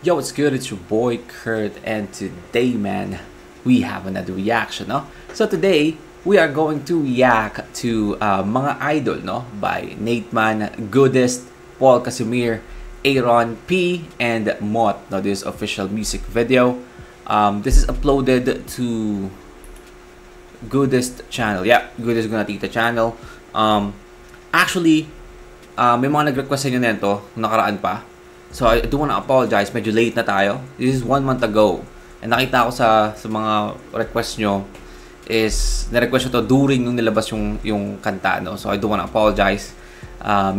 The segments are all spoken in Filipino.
Yo, what's good? It's your boy Kurt, and today, man, we have another reaction, no? So today, we are going to react to Mga Idol, no? By Nateman, Goodest, Paul Casimir, Aaron P, and Mott, no? This official music video. This is uploaded to Goodest channel. Yeah, Goodest Gonna Tita channel. Actually, may mga nag-request sa inyo nito, nakaraan pa. So I do wanna apologize, medyo late na tayo. This is 1 month ago. And nakita ko sa mga request nyo is, na-request nyo to during nung nilabas yung kanta, no? So I do wanna apologize.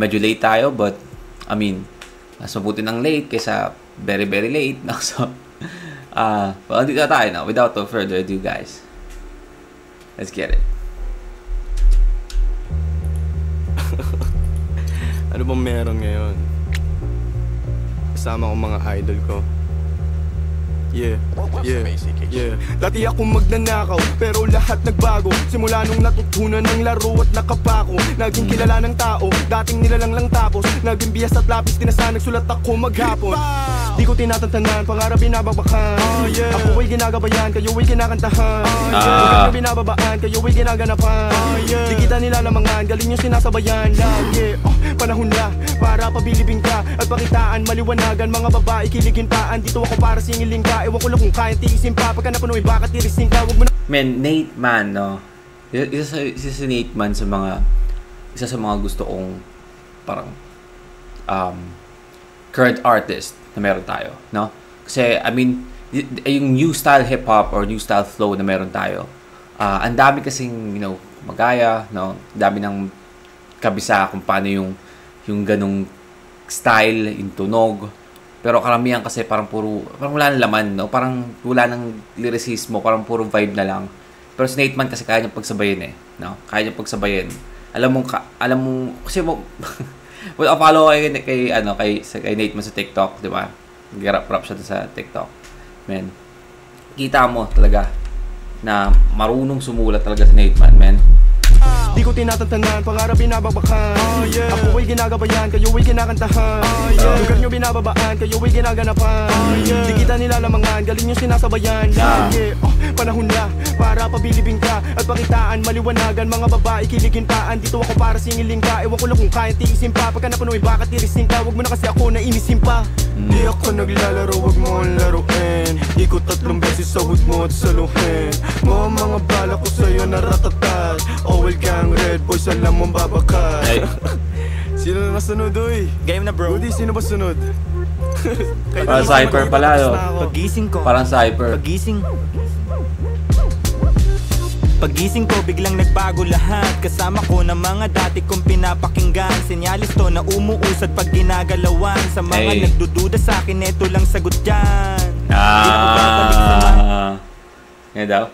Medyo late tayo, but I mean, mas mabuti ng late kaysa very very late, no? So, well, andito na tayo, no? Without further ado, guys. Let's get it. Ano bang meron ngayon? Kasama ko mga idol ko. Yeah. Dati ako magnanakaw, pero lahat nagbago. Simula nung natutunan ng laro at nakapako. Naging kilala ng tao, dating nilalang lang tapos. Naging biyas at lapis, tinasa, nagsulat ako maghapon. Di ko tinatantanan, pangarap binabagbakan. Ako ay ginagabayan, kayo ay kinakantahan. Huwag na binababaan, kayo ay ginaganapan. Di kita nilalamangan, galing yung sinasabayan. Lagi, panahon na, para pabilibing ka. At pakitaan, maliwanagan, mga babae kiligin pa. Andito ako para singilin ka. Ewan ko lang kung kaya tiisin pa. Pagka napunoy, baka tirisin ka. Wag mo na... Man, Nateman, no? Isa si Nateman sa mga gusto kong parang current artist na meron tayo, no? Kasi, I mean, yung new style hip-hop or new style flow na meron tayo, ang dami kasing, you know, magaya, no? Dami ng kabisa kung paano yung ganong style, yung tunog. Pero karamihan kasi parang wala nang laman, no? Parang wala nang lyricismo, parang puro vibe na lang. Pero si Nateman kasi kaya niya pagsabayin, no? Kaya niya pagsabayin. Alam mo kasi mo well, follow kay Nateman sa TikTok, di ba? Nag-rap siya sa TikTok. Man, kita mo talaga na marunong sumulat talaga si Nateman, man. Di ko tinatantanan, pangarap binabagbakan. Ako ay ginagabayan, kayo ay kinakantahan. Lugar nyo binababaan, kayo ay ginaganapan. Di kita nilalamangan, galing yung sinasabayan. Lagi, panahon na, para pabilibing ka. At pakitaan, maliwanagan, mga babae kiligin pa. Andito ako para singilin ka. Ewan ko lang kung kaya tiisin pa. Pagka napunoy, baka tirisin ka. Wag mo na kasi ako na inisin pa. Di ako naglalaro, wag mo ang laruin. Ikot 3 beses sa hood mo at saluhin. Mga bala ko sa'yo naratatat. Owel gang, red boys, alam mong babakat. Hey. Sino na nasunod, oy? Game na, bro. Goody, sino ba sunod? Parang Cypher pala, no? Pagising ko. Parang Cypher. Pagising ko, biglang nagbago lahat. Kasama ko ng mga dati kong pinapakinggan. Senyalis to na umuusad pag ginagalawan. Sa mga nagdududa sa akin, eto lang sagot dyan. Yan daw.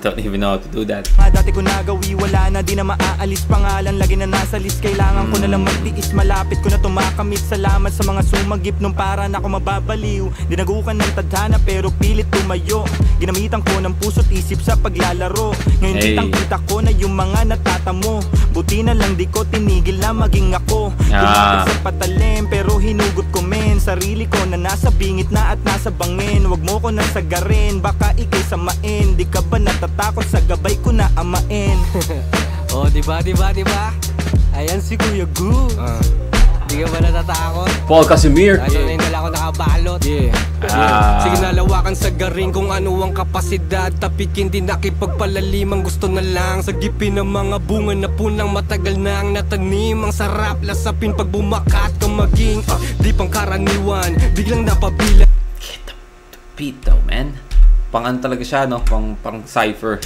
Don't even know how to do that. Dati ko nagawi, wala na, di na maaalis. Pangalan lagi na nasa list. Kailangan ko na lang magtiis, malapit ko na tumakamit. Salamat sa mga sumagip nung para na ako mababaliw. Dinagukan ng tadhana pero pilit tumayo. Ginamitan ko ng puso't isip sa paglalaro. Ngayon kitang-kita ko na yung mga natatamo. Buti na lang di ko tinigil na maging ako. Lumapit sa patalim pero hinugot ko men. Sarili ko na nasa bingit na at nasa bangin. Wag mo ko nang sagarin, baka ikay samain. Di ka ba natatakot sa gabay ko na amain? Oh, diba? Ayan si Kuya Gu. Di ka ba natatakot? Paul Casimir. Ayun na yung dala ko nakabalot. Sige nalawakan sa garing kung ano ang kapasidad. Tapikin din nakipagpalalim ang gusto na lang. Sagipin ng mga bunga na punang matagal na ang natanim. Ang sarap lasapin pag bumakat ka maging di pang karaniwan. Biglang napabilang. Get the beat though, man. Pang talaga siya, no? Pang Cypher.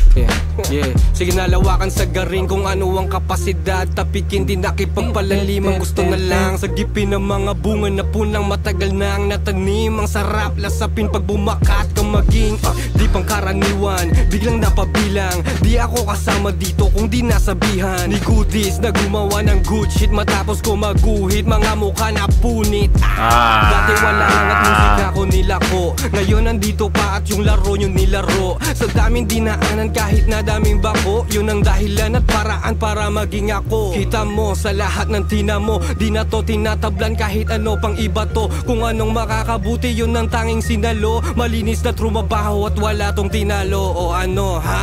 Sige nalawakan sa garing kung ano ang kapasidad. Tapikin din nakipagpalalim ang gusto na lang. Sagipin ng mga bunga na punang matagal na ang natanim. Ang sarap lasapin pag bumakat ka maging di pang karaniwan. Biglang napabilang, di ako kasama dito kung di nasabihan ni Goodies na gumawa ng good shit. Matapos Pagkatapos ko maguhit, mga mukha na punit. Dati wala lang at musika ko nilako. Ngayon nandito pa at yung laro nyo nilaro. Sa daming dinaanan kahit na daming bako, yun ang dahilan at paraan para maging ako. Kita mo sa lahat ng tinamo, di na to tinatablan kahit ano pang iba to. Kung anong makakabuti yun ang tanging sinalo. Malinis na trumabaho at wala tong tinalo. O ano ha?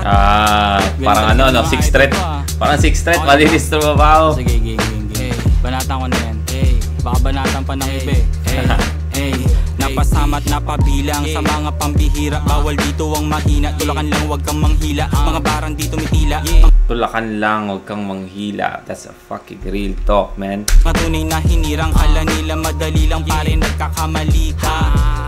Parang ano no, 6th Street. Parang 6th Street, malinis trumabaho. Sige, ging. Banatan ko na yan. Baka banatan pa ng iba. Napasama't napabilang sa mga pambihira. Bawal dito ang mahina, tulakan lang wag kang manghila. Mga barang dito mitila. Tulakan lang, huwag kang manghila. That's a fucking real talk, man. Matunay na hinirang, kala nila madali lang, pare nagkakamali ka.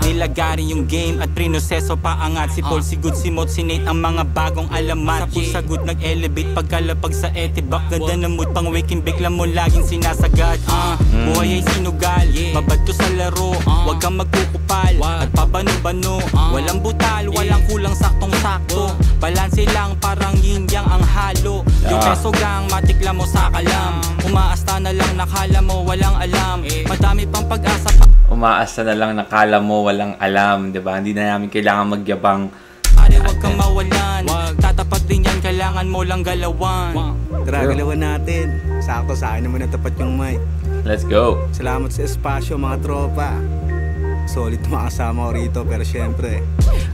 Nilagarin yung game at prinoseso paangat. Si Paul, si Good, si Mot, si Nate, ang mga bagong alamat. Sa sagot nag-elevate pagkalapag sa etibak. Ganda ng mood pang waking bigla mo laging sinasagad. Buhay ay sinugal, mabad to sa laro. Huwag kang magkukupal at pabano-bano. Walang butal, walang kulang, saktong-sakto. Balanse lang, parang yin-yang ang halo. Yung peso gang, matikla mo sa kalam. Umaasta na lang, nakala mo walang alam. Madami pang pag-asa pa. Umaasa na lang, nakala mo walang alam, di ba? Hindi na namin kailangan magyabang. Pare, wag kang mawalan. Tatapat din yan, kailangan mo lang galawan. Tara, galawan natin. Sakto, sa akin naman natapat yung mic. Let's go. Salamat sa espasyo, mga tropa. Solid makasama ko rito, pero syempre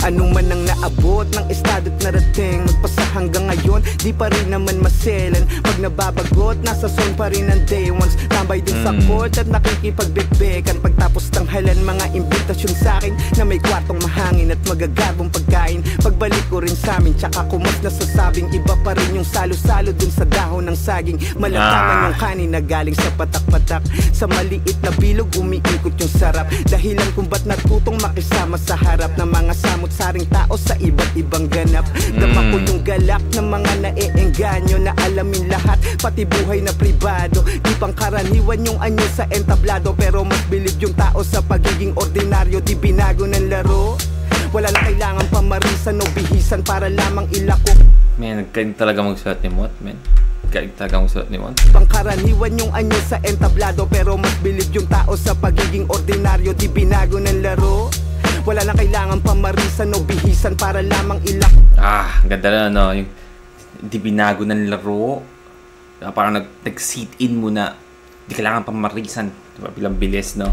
anong man ang naabot ng estado't narating, magpasa hanggang ngayon, di pa rin naman maselan. Pag nababagot, nasa zone pa rin ang day ones. Tambay din sa court at nakikipagbekbekan. Pagtapos tanghalan, mga imbitasyon sa akin na may kwartong mahangin at magagarbong pagkain. Pagbalik ko rin sa amin, tsaka ko mas nasasabing iba pa rin yung salo-salo dun sa dahon ng saging. Malataman yung kanin na galing sa patak-patak. Sa maliit na bilog, umiikot yung sarap. Dahilan kung ba't natutong makisama sa harap ng mga samot-saring tao sa iba't ibang ganap. Dama ko yung galak ng mga naeengganyo na alamin lahat, pati buhay na pribado. Di pang karaniwan yung anyo sa entablado, pero mas bilib yung tao sa pagiging ordinaryo. Di binago ng laro, wala na kailangan pamarisan o bihisan para lamang ilako. Man, nagkain talaga magsulat ni Mot, man. Nagkain talaga magsulat ni Mot. Pangkaraniwan yung anyo sa entablado, pero mas bilib yung tao sa pagiging ordinaryo. Di binago ng laro, wala na kailangan pamarisan o bihisan para lamang ilako. Ang ganda na, no? Yung di binago ng laro. Parang nag-sit in mo na di kailangan pamarisan. Diba? Bilang bilis, no?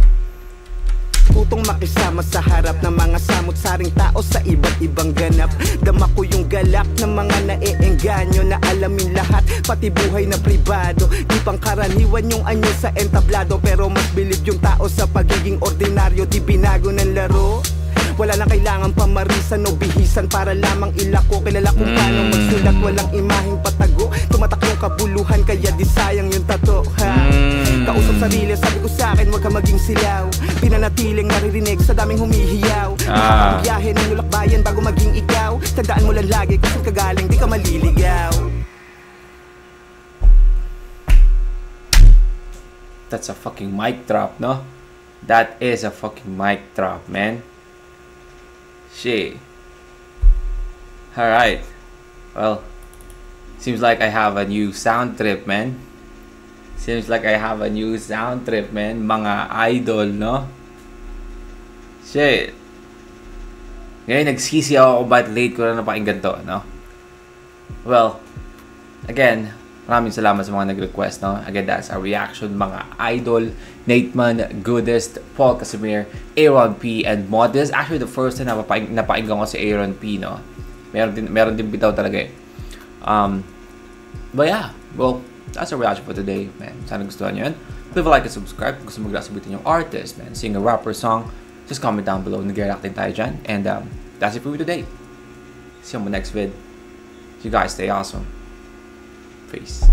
Tutong makisama sa harap ng mga samot-saring tao sa iba't ibang ganap. Dama ko yung galak ng mga naeengganyo na alamin lahat, pati buhay na pribado. Di pang karaniwan yung anyo sa entablado, pero mas bilib yung tao sa pagiging ordinaryo. Di binago ng laro, wala na kailangan pamarisan o bihisan para lamang ilako. Kilala kung paano magsulat, walang imaheng patago. Tumatak yung kabuluhan, kaya di sayang yung tato, ha? Kausap sarili, sabi ko sa akin, huwag ka maging silaw. Pinanatiling naririnig sa daming humihiyaw. Ang biyahe ng nulakbayan bago maging ikaw. Tandaan mo lang lagi kung saan ka galing, di ka maliligaw. That's a fucking mic drop, no? That is a fucking mic drop, man. Shit. Alright. Well, seems like I have a new sound trip, man. Seems like I have a new sound trip, man. Mga idol, no? Shit. Ngayon, nagsisi ako ba't late ko na napakinggan to, no? Well, again, maraming salamat sa mga nag-request, no? Again, that's our reaction, mga idol. Nateman, Goodest, Paul Casimir, Aaron P, and Mod. This is actually the first time na napakinggan ko si Aaron P, no? Meron din bitaw talaga eh. But yeah, well, that's our reaction for today, man. Sana gustuhan nyo yun. Leave a like and subscribe. Kung gusto mag-sabitin yung artist, man, sing a rapper song, just comment down below. Nag-react din tayo dyan. And that's it for me today. See you on the next vid. You guys stay awesome. Peace.